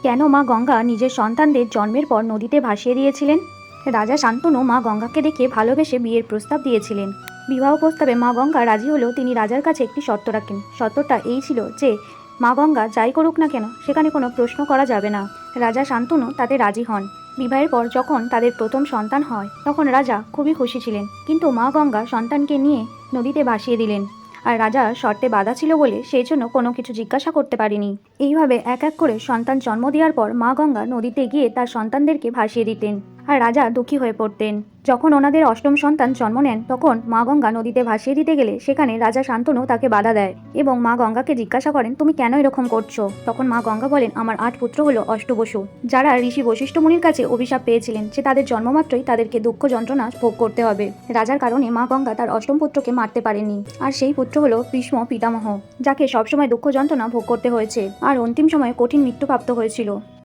কেন মা গঙ্গা নিজের সন্তানদের জন্মের পর নদীতে ভাসিয়ে দিয়েছিলেন? রাজা শান্তনু মা গঙ্গাকে দেখে ভালোবেসে বিয়ের প্রস্তাব দিয়েছিলেন। বিবাহ প্রস্তাবে মা গঙ্গা রাজি হলেও তিনি রাজার কাছে একটি শর্ত রাখেন। শর্তটা এই ছিল যে মা গঙ্গা যাই করুক না কেন সেখানে কোনো প্রশ্ন করা যাবে না। রাজা শান্তনু তাতে রাজি হন। বিবাহের পর যখন তাদের প্রথম সন্তান হয় তখন রাজা খুবই খুশি ছিলেন, কিন্তু মা গঙ্গা সন্তানকে নিয়ে নদীতে ভাসিয়ে দিলেন। আর রাজার শর্তে বাধা ছিল বলে সেই জন্য কোনো কিছু জিজ্ঞাসা করতে পারেনি। এইভাবে এক এক করে সন্তান জন্ম দেওয়ার পর মা গঙ্গা নদীতে গিয়ে তার সন্তানদেরকে ভাসিয়ে দিতেন। আর রাজা দুঃখী হয়ে পড়তেন। যখন ওনাদের অষ্টম সন্তান জন্ম নেন তখন মা গঙ্গা নদীতে ভাসিয়ে দিতে গেলে সেখানে রাজা শান্তনু তাকে বাধা দেয় এবং মা গঙ্গাকে জিজ্ঞাসা করেন, তুমি কেন এরকম করছো? তখন মা গঙ্গা বলেন, আমার 8 পুত্র হলো অষ্টবসু, যারা ঋষি বশিষ্ঠ মুনির কাছে অভিশাপ পেয়েছিলেন যে তাদের জন্মমাত্রই তাদেরকে দুঃখ যন্ত্রণা ভোগ করতে হবে। রাজার কারণে মা গঙ্গা তার অষ্টম পুত্রকে মারতে পারেননি। আর সেই পুত্র হলো ভীষ্ম পিতামহ, যাকে সবসময় দুঃখ যন্ত্রণা ভোগ করতে হয়েছে আর অন্তিম সময়ে কঠিন মৃত্যুপ্রাপ্ত হয়েছিল।